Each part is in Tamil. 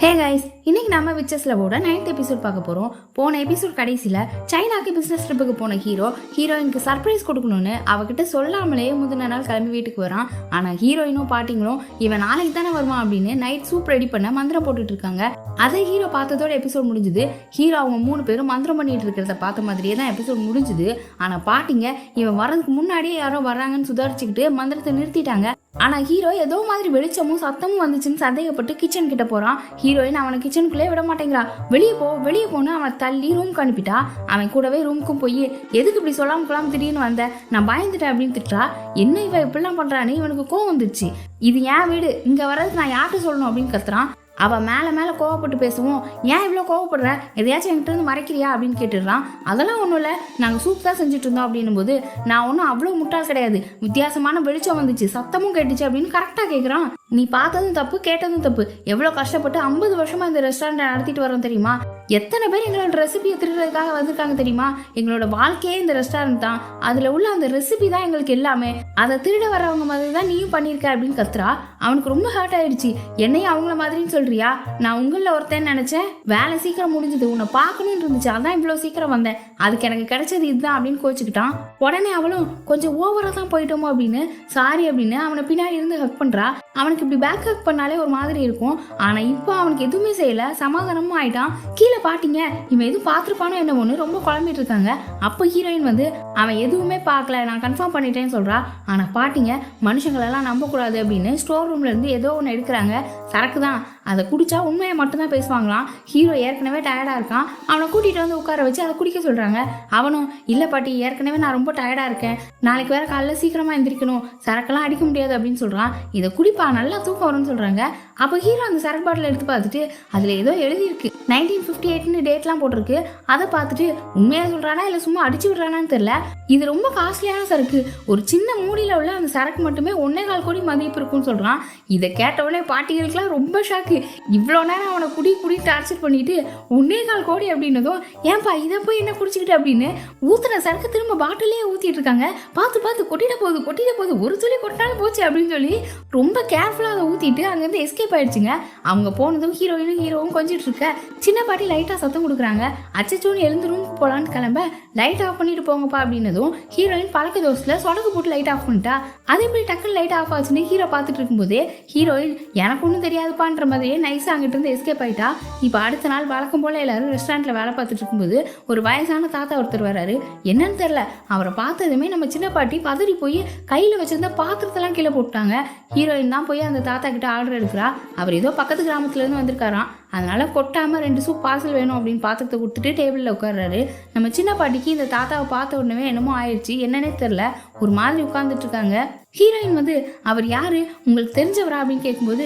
ஹே கைஸ், இன்னைக்கு நம்ம விச்சஸ் லவோட 9th எபிசோட் பார்க்க போறோம். போன எபிசோட் கடைசியில சைனாக்கு பிசினஸ் ட்ரிப்புக்கு போன ஹீரோயினுக்கு சர்ப்ரைஸ் கொடுக்கணும்னு அவகிட்ட சொல்லாமலே முந்தின நாள் கிளம்பி வீட்டுக்கு வரான். ஆனா ஹீரோயினும் பாட்டிங்களும் இவன் நாளைக்கு தானே வருவான் அப்படின்னு நைட் சூப் ரெடி பண்ண மந்திரம் போட்டுட்டு இருக்காங்க. அதை ஹீரோ பார்த்ததோட எபிசோட் முடிஞ்சுது. ஹீரோ அவங்க 3 பேரும் மந்திரம் பண்ணிட்டு இருக்கிறத பார்த்த மாதிரியே தான் எபிசோட் முடிஞ்சுது. ஆனா பாட்டிங்க இவன் வர்றதுக்கு முன்னாடியே யாரோ வர்றாங்கன்னு சுதாரிச்சுக்கிட்டு மந்திரத்தை நிறுத்திட்டாங்க. ஆனா ஹீரோ ஏதோ மாதிரி வெளிச்சமும் சத்தமும் வந்துச்சுன்னு சந்தேகப்பட்டு கிச்சன் கிட்ட போறான். ஹீரோயின் அவனை கிச்சனுக்குள்ளே விட மாட்டேங்கிறான். வெளியே போன்னு அவனை தள்ளி ரூம்க்கு அனுப்பிட்டா. அவன் கூடவே ரூமுக்கும் போய் எதுக்கு இப்படி சொல்லாம திடீர்னு வந்த, நான் பயந்துட்டேன் அப்படின்னு திட்டுறா. என்ன இவன் இப்படிலாம் பண்றான்னு இவனுக்கு கோவம் வந்துருச்சு. இது என் வீடு, இங்க வர்றதுக்கு நான் யார்கிட்ட சொல்லணும் அப்படின்னு கத்துறான். அவள் மேலே கோவப்பட்டு பேசுவோம். ஏன் இவ்வளோ கோவப்படுற, எதையாச்சும் என்கிட்ட இருந்து மறைக்கிறியா அப்படின்னு கேட்டுடுறான். அதெல்லாம் ஒன்றும் இல்லை, நாங்கள் சூப் தான் செஞ்சுட்டு இருந்தோம் அப்படின்னும் போது நான் ஒன்றும் அவ்வளோ முட்டாள் கிடையாது, வித்தியாசமான வெளிச்சம் வந்துச்சு, சத்தமும் கேட்டுச்சு அப்படின்னு கரெக்டாக கேட்குறான். நீ பார்த்ததும் தப்பு, கேட்டதும் தப்பு. எவ்வளோ கஷ்டப்பட்டு 50 வருஷமா இந்த ரெஸ்டாரண்ட்டை நடத்திட்டு வரோம் தெரியுமா? எத்தனை பேர் எங்களோட ரெசிபியை திருடுறதுக்காக வந்திருக்காங்க தெரியுமா? எங்களோட வாழ்க்கையே இந்த ரெஸ்டாரண்ட் தான், அதில் உள்ள அந்த ரெசிபி தான் எங்களுக்கு எல்லாமே. அதை திருட வர்றவங்க மாதிரி தான் நீயும் பண்ணியிருக்க அப்படின்னு கத்துறா. அவனுக்கு ரொம்ப ஹர்ட் ஆயிடுச்சு. என்னையும் அவங்கள மாதிரின்னு சொல்றியா? நான் உங்களில் ஒருத்தன் நினைச்சேன், வேலை சீக்கிரம் முடிஞ்சது, உன்னை பார்க்கணும்னு இருந்துச்சு, அதான் இவ்வளோ சீக்கிரம் வந்தேன், அதுக்கு எனக்கு கிடைச்சது இதுதான் அப்படின்னு கோச்சுக்கிட்டான். உடனே அவளும் கொஞ்சம் ஓவரா தான் போயிட்டோமோ அப்படின்னு சாரி அப்படின்னு அவனை பின்னாடி இருந்து ஹக் பண்றா. அவனுக்கு இப்படி பேக் ஹக் பண்ணாலே ஒரு மாதிரி இருக்கும். ஆனா இப்போ அவனுக்கு எதுவுமே செய்யல, சமாதானமும் ஆயிட்டான். கீழே பாட்டிங்க இவன் எதுவும் பார்த்துருப்பானோ என்னமோன்னு ரொம்ப குழம்பிட்டு இருக்காங்க. அப்போ ஹீரோயின் வந்து அவன் எதுவுமே பார்க்கல, நான் கன்ஃபார்ம் பண்ணிட்டேன்னு சொல்றா. ஆனா பாட்டிங்க மனுஷங்களெல்லாம் நம்பக்கூடாது அப்படின்னு ஸ்டோர் ரூம்ல இருந்து ஏதோ ஒன்று எடுக்கிறாங்க. சரக்கு தான், அதை குடிச்சா உண்மையை மட்டும்தான் பேசுவாங்களாம். ஹீரோ ஏற்கனவே டயர்டா இருக்கான். அவனை கூட்டிட்டு வந்து உட்கார வச்சு அதை குடிக்க சொல்றாங்க. அவனும் இல்ல பாட்டி, ஏற்கனவே நான் ரொம்ப டயர்டா இருக்கேன், நாளைக்கு வேற காலைல சீக்கிரமா எந்திரிக்கணும், சரக்கெல்லாம் அடிக்க முடியாது அப்படின்னு சொல்றான். இதை குடிப்பா, நல்லா தூக்கம் வரும்னு சொல்றாங்க. அப்போ ஹீரோ அந்த சரக்கு பாட்டில் எடுத்து பார்த்துட்டு அதுல ஏதோ எழுதியிருக்கு, 1958 டேட்லாம் போட்டிருக்கு. அதை பார்த்துட்டு உண்மையா சொல்றானா இல்லை சும்மா அடிச்சு விடுறானான்னு தெரியல. இது ரொம்ப காஸ்ட்லியான சரக்கு, ஒரு சின்ன மூடியில உள்ள அந்த சரக்கு மட்டுமே 1.25 கோடி மதிப்பு இருக்குன்னு சொல்றான். இதை கேட்டவுடனே பாட்டிகளுக்குலாம் ரொம்ப ஷாக்கு. இவ்வளோ நேரம் அவனை குடி டார்ச்சர் பண்ணிட்டு 1.25 கோடி அப்படின்னதும், ஏன்பா இதை போய் என்ன குடிச்சுக்கிட்டு அப்படின்னு ஊத்துன சரக்கு திரும்ப பாட்டிலே ஊத்திட்டு இருக்காங்க. பார்த்து கொட்டிட போகுது, ஒரு துளி கொட்டினாலும் போச்சு அப்படின்னு சொல்லி ரொம்ப கேர்ஃபுல்லாக அதை ஊத்திட்டு அங்கேருந்து எஸ்கேப் ஆயிடுச்சுங்க. அவங்க போனதும் ஹீரோவும் கொஞ்சிட்டு இருக்க சின்ன பாட்டி லைட்டா சத்தம் கொடுக்குறாங்க. அச்சச்சோன்னு எழுந்து ரூமுக்கு போலான்னு கிளம்ப லைட் ஆஃப் பண்ணிட்டு போங்கப்பா அப்படின்னதும் ஹீரோயின் பழக்க தோசையில சொடக்கு போட்டு லைட் ஆஃப் பண்ணிட்டா. அதே மாதிரி டக்குன்னு லைட் ஆஃப் ஆச்சுன்னு ஹீரோ பார்த்துட்டு இருக்கும்போதே ஹீரோயின் எனக்கு ஒன்றும் தெரியாதுப்பான்ற மாதிரியே நைஸா அங்கிட்டு இருந்து எஸ்கேப் ஆயிட்டா. இப்போ அடுத்த நாள் வழக்கம் போல எல்லாரும் ரெஸ்டாரண்ட்ல வேலை பார்த்துட்டு இருக்கும்போது ஒரு வயசான தாத்தா ஒருத்தர் வராரு. என்னன்னு தெரியல, அவரை பார்த்ததுமே நம்ம சின்ன பாட்டி பதறி போய் கையில வச்சிருந்த பாத்திரத்தெல்லாம் கீழே போட்டாங்க. ஹீரோயின் தான் போய் அந்த தாத்தா கிட்ட ஆர்டர் எடுக்கிறா. அவர் ஏதோ பக்கத்து கிராமத்துல இருந்து வந்திருக்காராம். அதனால கொட்டாம 2 சூப் பார்சல் வேணும் அப்படின்னு பாத்திரத்தை கொடுத்துட்டு டேபிள்ல உட்கார்றாரு. நம்ம சின்ன பாட்டிக்கு இந்த தாத்தாவை பார்த்த உடனே என்னமோ ஆயிடுச்சு, என்னன்னே தெரியல, ஒரு மாதிரி உட்கார்ந்துட்டு இருக்காங்க. ஹீரோயின் வந்து அவர் யாரு, உங்களுக்கு தெரிஞ்சவரா அப்படின்னு கேட்கும்போது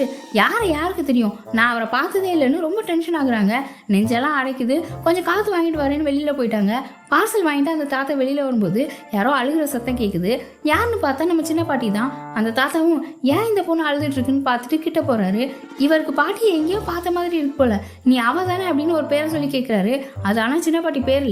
யாருக்கு தெரியும், நான் அவரை பார்த்ததே இல்லைன்னு ரொம்ப டென்ஷன் ஆகுறாங்க. நெஞ்செல்லாம் அடைக்குது. கொஞ்சம் காற்று வாங்கிட்டு வரேன்னு வெளியில போயிட்டாங்க. பார்சல் வாங்கிட்டு அந்த தாத்தா வெளியில வரும்போது யாரோ அழுகிற சத்தம் கேட்குது. யாருன்னு பார்த்தா நம்ம சின்ன பாட்டி தான். அந்த தாத்தாவும் ஏன் இந்த பொண்ணு அழுதுட்டு இருக்குன்னு பார்த்துட்டு கிட்ட போறாரு. இவருக்கு பாட்டியை எங்கேயோ பார்த்த மாதிரி இருக்கு போல, நீ அவ தானே அப்படின்னு ஒரு பேரை சொல்லி கேட்கிறாரு. அது ஆனால் சின்ன பாட்டி பேர்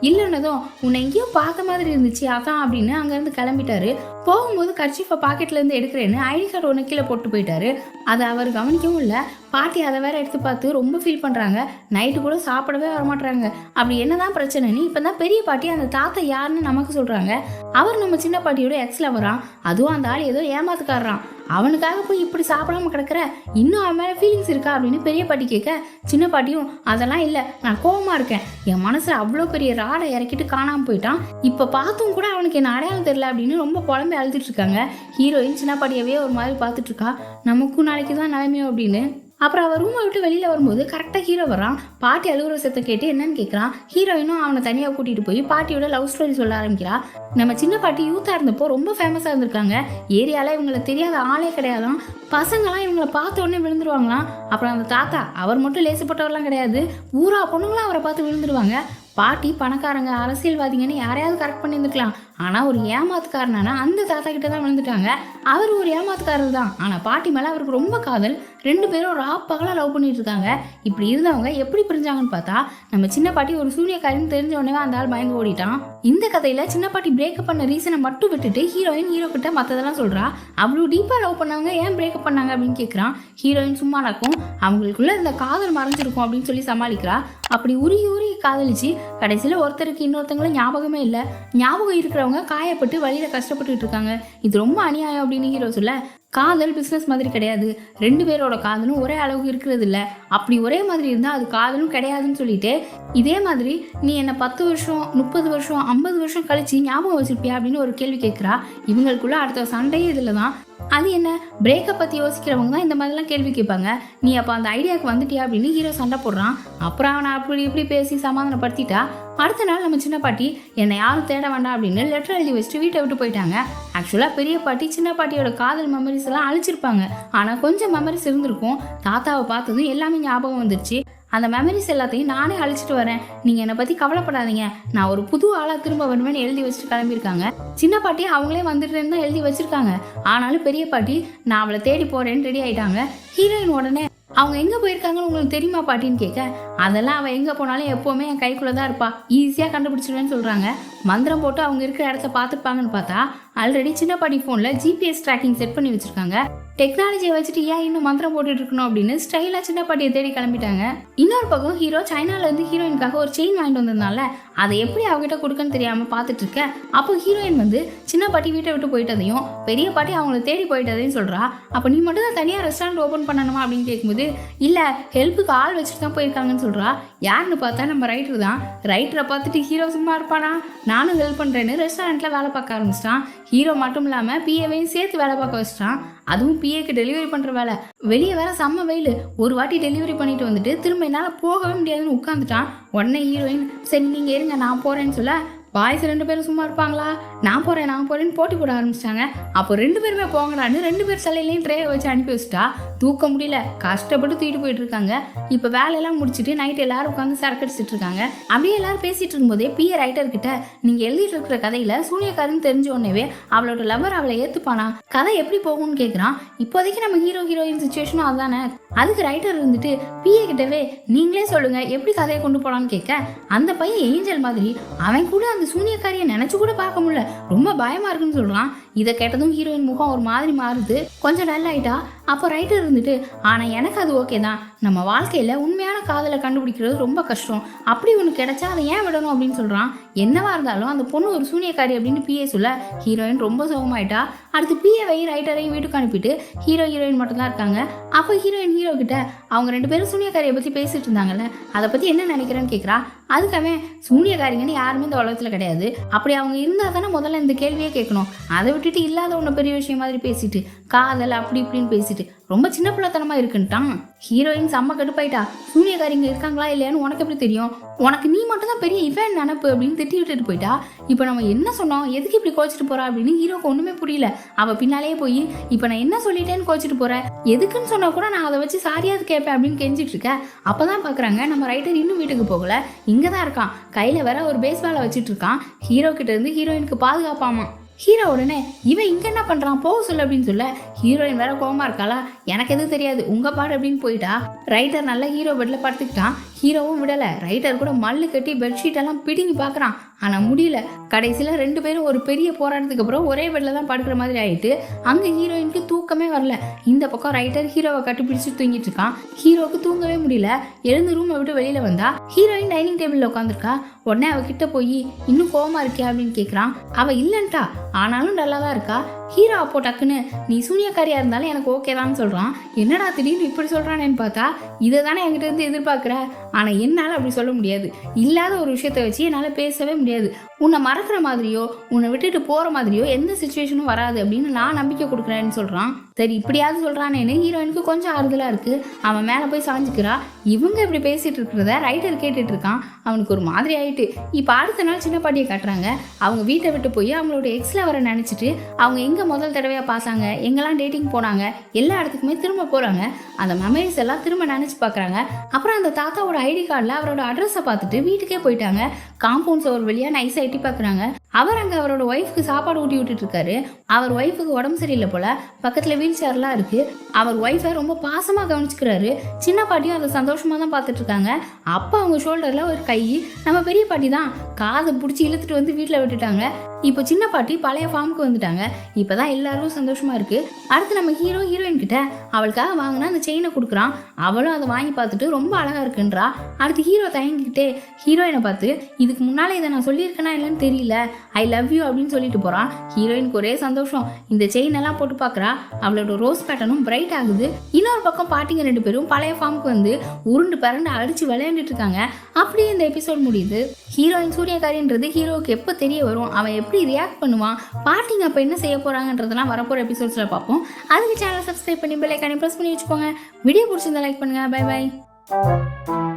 இல்லைன்னதும் உன்னை எங்கேயோ பார்த்த மாதிரி இருந்துச்சு அதான் அப்படின்னு அங்கேருந்து கிளம்பிட்டாரு. போகும்போது கர்ச்சீஃபை பாக்கெட்ல இருந்து எடுக்கிறேன்னு ஐடி கார்டு ஒன்று கீழே போட்டு போயிட்டாரு. அதை அவர் கவனிக்கவும் இல்லை. பாட்டி அதை வேற எடுத்து பார்த்து ரொம்ப ஃபீல் பண்றாங்க. நைட்டு கூட சாப்பிடவே வரமாட்டாங்க. அப்படி என்னதான் பிரச்சனைன்னு இப்பதான் பெரிய பாட்டி அந்த தாத்தா யாருன்னு நமக்கு சொல்றாங்க. அவர் நம்ம சின்ன பாட்டியோட எக்ஸ்ல வரான். அதுவும் அந்த ஆள் ஏதோ ஏமாத்துக்காரறான். அவனுக்காக போய் இப்படி சாப்பிடாம கிடக்குற, இன்னும் அவன் மேல ஃபீலிங்ஸ் இருக்கா அப்படின்னு பெரிய பாட்டி கேட்க சின்ன பாட்டியும் அதெல்லாம் இல்லை, நான் கோவமா இருக்கேன், என் மனசுல அவ்வளோ பெரிய ராடை இறக்கிட்டு காணாம போயிட்டான், இப்ப பார்த்தும் கூட அவனுக்கு என்ன அடையாளம் தெரியல அப்படின்னு ரொம்ப புலம்பி அழுதுட்டு இருக்காங்க. ஹீரோயின் சின்ன பாட்டியவே ஒரு மாதிரி பார்த்துட்டு இருக்கா. நமக்கும் நாளைக்கு தான் நிலைமையோ அப்படின்னு. அப்புறம் அவர் ரூமை விட்டு வெளியில வரும்போது கரெக்டாக ஹீரோ வரான். பாட்டி அழுகுற சத்தம் கேட்டு என்னன்னு கேட்குறான். ஹீரோயினும் அவனை தனியாக கூட்டிட்டு போய் பாட்டியோட லவ் ஸ்டோரி சொல்ல ஆரம்பிக்கிறா. நம்ம சின்ன பாட்டி யூத்தா இருந்தப்போ ரொம்ப ஃபேமஸாக இருந்திருக்காங்க. ஏரியாவில் இவங்களை தெரியாத ஆளே கிடையாதான். பசங்களாம் இவங்களை பார்த்த உடனே விழுந்துருவாங்களாம். அப்புறம் அந்த தாத்தா அவர் மட்டும் லேசுப்பட்டவரெலாம் கிடையாது, ஊரா பொண்ணுங்களாம் அவரை பார்த்து விழுந்துருவாங்க. பாட்டி பணக்காரங்க அரசியல்வாதிங்கன்னு யாரையாவது கரெக்ட் பண்ணியிருந்துருக்கலாம். ஆனால் ஒரு ஏமாத்துக்காரனான அந்த தாத்தா கிட்ட தான் விழுந்துட்டாங்க. அவர் ஒரு ஏமாத்துக்காரர் தான், ஆனால் பாட்டி மேலே அவருக்கு ரொம்ப காதல். 2 பேரும் ராப்பகலாக லவ் பண்ணிட்டு இருக்காங்க. இப்படி இருந்தவங்க எப்படி பிரிஞ்சாங்கன்னு பார்த்தா, நம்ம சின்ன பாட்டி ஒரு சூனியக்காரின்னு தெரிஞ்ச உடனே அந்த ஆள் பயந்து ஓடிட்டான். இந்த கதையில சின்ன பாட்டி பிரேக்கப் பண்ண ரீசனை மட்டும் விட்டுட்டு ஹீரோயின் ஹீரோ கிட்ட மற்றதெல்லாம் சொல்றா. அவ்வளோ டீப்பா லவ் பண்ணவங்க ஏன் பிரேக்கப் பண்ணாங்க அப்படின்னு கேட்குறான். ஹீரோயின் சும்மா நடக்கும், அவங்களுக்குள்ள இந்த காதல் மறைஞ்சிருக்கும் அப்படின்னு சொல்லி சமாளிக்கிறா. அப்படி உருகி உருகி காதலிச்சு கடைசியில் ஒருத்தருக்கு இன்னொருத்தங்கள ஞாபகமே இல்லை. ஞாபகம் இருக்கிறவங்க காயப்பட்டு வழியில கஷ்டப்பட்டுட்டு இருக்காங்க. இது ரொம்ப அநியாயம் அப்படின்னு ஹீரோ சொல்ல, காதல் பிஸ்னஸ் மாதிரி கிடையாது, 2 பேரோட காதலும் ஒரே அளவுக்கு இருக்கிறது இல்லை. அப்படி ஒரே மாதிரி இருந்தால் அது காதலும் கிடையாதுன்னு சொல்லிட்டு, இதே மாதிரி நீ என்ன 10 வருஷம் 30 வருஷம் 50 வருஷம் கழிச்சு ஞாபகம் வச்சிருப்பியா அப்படின்னு ஒரு கேள்வி கேட்குறா. இவங்களுக்குள்ள அடுத்த சண்டையே இதில் தான். அது என்ன, பிரேக்கப் பற்றி யோசிக்கிறவங்க தான் இந்த மாதிரிலாம் கேள்வி கேட்பாங்க. நீ அப்போ அந்த ஐடியாவுக்கு வந்துட்டியா அப்படின்னு ஹீரோ சண்டை போடுறான். அப்புறம் அவனை அப்படி இப்படி பேசி சமாதானப்படுத்திட்டா. அடுத்த நாள் நம்ம சின்ன பாட்டி என்னை யாரும் தேட வேண்டாம் அப்படின்னு லெட்டர் எழுதி வச்சுட்டு வீட்டை விட்டு போயிட்டாங்க. ஆக்சுவலாக பெரிய பாட்டி சின்ன பாட்டியோட காதல் மெமரிஸ் எல்லாம் அழிச்சிருப்பாங்க. ஆனால் கொஞ்சம் மெமரிஸ் இருந்திருக்கும். தாத்தாவை பார்த்ததும் எல்லாமே ஞாபகம் வந்துருச்சு. அந்த மெமரிஸ் எல்லாத்தையும் நானே அழிச்சிட்டு வரேன், நீங்கள் என்னை பற்றி கவலைப்படாதீங்க, நான் ஒரு புது ஆளாக திரும்ப வருவேன்னு எழுதி வச்சுட்டு கிளம்பியிருக்காங்க. சின்ன பாட்டி அவங்களே வந்துட்டுன்னு தான் எழுதி வச்சிருக்காங்க. ஆனாலும் பெரிய பாட்டி நான் அவளை தேடி போகிறேன்னு ரெடி ஆகிட்டாங்க. ஹீரோயின் உடனே அவங்க எங்கே போயிருக்காங்கன்னு உங்களுக்கு தெரியுமா பாட்டின்னு கேட்க, அதெல்லாம் அவள் எங்கே போனாலும் எப்போவுமே என் கைக்குள்ளே தான் இருப்பா, ஈஸியாக கண்டுபிடிச்சிடுவேன்னு சொல்கிறாங்க. மந்திரம் போட்டு அவங்க இருக்கிற இடத்த பார்த்துருப்பாங்கன்னு பார்த்தா ஆல்ரெடி சின்ன பாட்டி ஃபோனில் ஜிபிஎஸ் ட்ராக்கிங் செட் பண்ணி வச்சுருக்காங்க. டெக்னாலஜியை வச்சுட்டு ஏன் இன்னும் மந்திரம் போட்டுட்டு இருக்கணும் அப்படின்னு ஸ்டைலாக சின்ன பாட்டியை தேடி கிளம்பிட்டாங்க. இன்னொரு பக்கம் ஹீரோ சைனாலேருந்து ஹீரோயினுக்காக ஒரு செயின் வாங்கிட்டு வந்ததுனால அதை எப்படி அவகிட்ட கொடுக்கன்னு தெரியாமல் பார்த்துட்டு இருக்க. அப்போ ஹீரோயின் வந்து சின்ன பாட்டி வீட்டை விட்டு போயிட்டதையும் பெரிய பாட்டி அவங்கள தேடி போயிட்டதையும் சொல்கிறா. அப்போ நீ மட்டும் தான் தனியாக ரெஸ்டாரண்ட் ஓப்பன் பண்ணணுமா அப்படின்னு கேட்கும்போது, இல்லை ஹெல்ப்புக்கு ஆள் வச்சுட்டு தான் போயிருக்காங்கன்னு சொல்கிறா. யாருன்னு பார்த்தா நம்ம ரைட்டர் தான். ரைட்டரை பார்த்துட்டு ஹீரோ சும்மா இருப்பானா, நானும் ஹெல்ப் பண்ணுறேன்னு ரெஸ்டாரண்ட்டில் வேலை பார்க்க ஆரம்பிச்சிட்டான். ஹீரோ மட்டும் இல்லாமல் பிஏவையும் சேர்த்து வேலை பார்க்க வச்சிட்டான். அதுவும் பிஏக்கு டெலிவரி பண்ணுற வேலை. வெளியே வேற செம்ம வெயில். ஒரு வாட்டி டெலிவரி பண்ணிட்டு வந்துட்டு திரும்ப என்னால் போகவே முடியாதுன்னு உட்காந்துட்டான். உடனே ஹீரோயின் சரி நீங்கள் இருங்க நான் போகிறேன்னு சொல்ல, பாய்ஸ் 2 பேரும் சும்மா இருப்பாங்களா, நான் போகிறேன்னு போட்டி போட ஆரம்பிச்சிட்டாங்க. அப்போ 2 பேருமே போங்கடான்னு 2 பேர் சிலையிலையும் ட்ரே வச்சு அனுப்பி வச்சுட்டா. தூக்க முடியல, கஷ்டப்பட்டு தூக்கிட்டு போயிட்டு இருக்காங்க. இப்போ வேலையெல்லாம் முடிச்சுட்டு நைட் எல்லாரும் உட்காந்து சரக்கு அடிச்சிட்டு இருக்காங்க. அப்படியே எல்லாரும் பேசிட்டு இருக்கும்போதே பிஏ ரைட்டர் கிட்ட, நீங்கள் எழுதிட்டு இருக்கிற கதையில சூனியக்காரன்னு தெரிஞ்ச உடனே அவளோட லவர் அவளை ஏற்றுப்பானா, கதை எப்படி போகும்னு கேட்குறான். இப்போதைக்கு நம்ம ஹீரோ ஹீரோயின் சுச்சுவேஷனும் அதுதானே. அதுக்கு ரைட்டர் இருந்துட்டு பிஏ கிட்டவே நீங்களே சொல்லுங்க எப்படி கதையை கொண்டு போகலான்னு கேட்க, அந்த பையன் ஏஞ்சல் மாதிரி, அவன் கூட அந்த சூனியக்காரியை நினைச்சு கூட பார்க்க முடியல, ரொம்ப பயமா இருக்குன்னு சொல்றான். இதை கேட்டதும் ஹீரோயின் முகம் ஒரு மாதிரி மாறுது, கொஞ்சம் டல் ஆயிட்டா. அப்போ ரைட்டர் இருந்துட்டு, ஆனா எனக்கு அது ஓகே தான், நம்ம வாழ்க்கையில உண்மையான காதலை கண்டுபிடிக்கிறது ரொம்ப கஷ்டம், அப்படி ஒன்று கிடைச்சா அதை ஏன் விடணும் அப்படின்னு சொல்றான். என்னவா இருந்தாலும் அந்த பொண்ணு ஒரு சூனியக்காரி அப்படின்னு பிஏ சொல்ல ஹீரோயின் ரொம்ப சோகமாயிட்டா. அடுத்து பிஏவையும் ரைட்டரையும் வீட்டுக்கு அனுப்பிட்டு ஹீரோயின் மட்டும் தான் இருக்காங்க. அப்போ ஹீரோயின் ஹீரோ கிட்ட அவங்க 2 பேரும் சூனியக்காரியை பத்தி பேசிட்டு இருந்தாங்கல்ல, அதை பத்தி என்ன நினைக்கிறேன்னு கேட்குறா. அதுக்காக சூனியக்காரிங்கன்னு யாருமே இந்த உலகத்துல கிடையாது, அப்படி அவங்க இருந்தா தானே முதல்ல இந்த கேள்வியே கேட்கணும். அதை விட்டுட்டு இல்லாத ஒன்று பெரிய விஷயம் மாதிரி பேசிட்டு காதல் அப்படி இப்படின்னு பேசிட்டு ரொம்ப சின்ன பிள்ளைத்தனமா இருக்குன்ட்டான். ஹீரோயின் செம்ம கடுப்பாயிட்டா. சூனியக்காரிங்க இருக்காங்களா இல்லையான்னு உனக்கு எப்படி தெரியும், உனக்கு நீ மட்டும் தான் பெரிய இவன் நினப்பு அப்படின்னு திட்டி விட்டுட்டு போயிட்டா. இப்போ நம்ம என்ன சொன்னோம், எதுக்கு இப்படி கோச்சிட்டு போறா அப்படின்னு ஹீரோக்கு ஒண்ணுமே புரியல. அவ பின்னாலேயே போய் இப்போ நான் என்ன சொல்லிட்டேன்னு கோச்சிட்டு போறேன், எதுக்குன்னு சொன்னா கூட நான் அதை வச்சு சாரியாவது கேட்பேன் அப்படின்னு கெஞ்சிட்டு இருக்கேன். அப்பதான் பாக்குறாங்க நம்ம ரைட்டர் இன்னும் வீட்டுக்கு போகல, இங்கதான் இருக்கான். கையில வேற ஒரு பேஸ்பாலை வச்சுட்டு இருக்கான். ஹீரோ கிட்ட இருந்து ஹீரோயினுக்கு பாதுகாப்பாமா. ஹீரோ உடனே இவன் இங்க என்ன பண்றான் போக சொல்லு அப்படின்னு சொல்ல, ஹீரோயின் வேற கோவமா இருக்காளா, எனக்கு எதுவும் தெரியாது உங்க பாடு அப்படின்னு போயிட்டா. ரைட்டர் நல்லா ஹீரோ பெட்ல படுத்துக்கிட்டான். ஹீரோவும் விடல, ரைட்டர் கூட மல்லு கட்டி பெட்ஷீட் எல்லாம் பிடிங்கி பாக்குறான். ஆனா முடியல. கடைசியில 2 பேரும் ஒரு பெரிய போராட்டத்துக்கு அப்புறம் ஒரே பெட்ல தான் படுக்கிற மாதிரி ஆயிட்டு அங்க ஹீரோயினுக்கு தூக்கமே வரல. இந்த பக்கம் ரைட்டர் ஹீரோவை கட்டிப்பிடிச்சு தூங்கிட்டு இருக்கான். ஹீரோவுக்கு தூங்கவே முடியல. எழுந்து ரூமை விட்டு வெளியில வந்தா ஹீரோயின் டைனிங் டேபிள்ல உட்காந்துருக்கா. உடனே அவ கிட்ட போய் இன்னும் கோவமா இருக்கியா அப்படின்னு கேக்குறான். அவ இல்லன்ட்டா, ஆனாலும் நல்லா தான் இருக்கா. ஹீரோ அப்போ டக்குன்னு நீ சூனியக்காரியா இருந்தாலும் எனக்கு ஓகே தான் சொல்றான். என்னடா திடீர்னு இப்படி சொல்றானேன்னு பார்த்தா, இதை தானே என்கிட்ட இருந்து எதிர்பார்க்குற, ஆனா என்னால அப்படி சொல்ல முடியாது, இல்லாத ஒரு விஷயத்த வச்சு என்னால பேசவே முடியாது, உன்னை மறக்கிற மாதிரியோ உன்னை விட்டுட்டு போற மாதிரியோ எந்த சுச்சுவேஷனும் வராது அப்படின்னு நான் நம்பிக்கை கொடுக்குறேன்னு சொல்றான். சரி இப்படியாவது சொல்றானேன்னு ஹீரோயினுக்கு கொஞ்சம் ஆறுதலா இருக்கு. அவன் மேல போய் சாஞ்சுக்கிறா. இவங்க இப்படி பேசிட்டு இருக்கிறத ரைட்டர் கேட்டுட்டு இருக்கான். அவனுக்கு ஒரு மாதிரி ஆயிட்டு. இப்ப அடுத்த நாள் சின்ன பாட்டியை காட்டுறாங்க. அவங்க வீட்டை விட்டு போய் அவங்களோட எக்ஸ்ல வர நினைச்சிட்டு அவங்க எங்க முதல் தடவையா பார்த்தாங்க, எங்கெல்லாம் டேட்டிங் போனாங்க, எல்லா இடத்துக்குமே திரும்ப போறாங்க. அந்த மெமரிஸ் எல்லாம் திரும்ப நினைச்சு பாக்குறாங்க. அப்புறம் அந்த தாத்தாவோட ஐடி கார்டில் அவரோட அட்ரஸை பார்த்துட்டு வீட்டுக்கே போயிட்டாங்க. காம்பவுண்ட் ஒரு வழியா நைஸா எட்டி பார்க்குறாங்க. அவர் அங்கே அவரோட ஒய்ஃப்க்கு சாப்பாடு ஊட்டி விட்டுட்டு இருக்காரு. அவர் ஒய்ஃபுக்கு உடம்பு சரியில்லை போல, பக்கத்தில் வீல் சேர்லாம் இருக்கு. அவர் ஒய்ஃபை ரொம்ப பாசமாக கவனிச்சுக்கிறாரு. சின்ன பாட்டியும் அதை சந்தோஷமாக தான் பார்த்துட்டு இருக்காங்க. அப்போ அவங்க ஷோல்டரில் ஒரு கை, நம்ம பெரிய பாட்டி தான் காதை பிடிச்சி இழுத்துட்டு வந்து வீட்டில் விட்டுட்டாங்க. இப்போ சின்ன பாட்டி பழைய ஃபார்முக்கு வந்துட்டாங்க. இப்போ தான் எல்லாரும் சந்தோஷமாக இருக்குது. அடுத்து நம்ம ஹீரோயின் கிட்ட அவளுக்காக வாங்கினா அந்த செயினை கொடுக்குறான். அவளும் அதை வாங்கி பார்த்துட்டு ரொம்ப அழகாக இருக்குன்றா. அடுத்து ஹீரோ தயங்கிக்கிட்டே ஹீரோயினை பார்த்து, இதுக்கு முன்னால் இதை நான் சொல்லியிருக்கேனா இல்லைன்னு தெரியல, ஐ லவ் யூ அப்படின்னு சொல்லிட்டு போகிறான். ஹீரோயினுக்கு ஒரே சந்தோஷம். இந்த செயின் எல்லாம் போட்டு பார்க்குறா. அவளோட ரோஸ் பேட்டர்னும் பிரைட் ஆகுது. இன்னொரு பக்கம் பாட்டிங்க 2 பேரும் பழைய ஃபார்முக்கு வந்து உருண்டு பரண்டு அடிச்சு விளையாண்டுட்டு இருக்காங்க. அப்படியே இந்த எபிசோட் முடியுது. ஹீரோயின் சூரியகாரின்றது ஹீரோவுக்கு எப்போ தெரிய வரும், அவன் எப்படி ரியாக்ட் பண்ணுவான், பாட்டிங்க அப்போ என்ன செய்ய போகிறாங்கன்றதெல்லாம் வரப்போகிற எபிசோட்ஸில் பார்ப்போம். அதுக்கு சேனல் சப்ஸ்கிரைப் பண்ணி பெல் ஐகானை ப்ரெஸ் பண்ணி வச்சுக்கோங்க. வீடியோ பிடிச்சிருந்தா லைக் பண்ணுங்கள். Bye bye.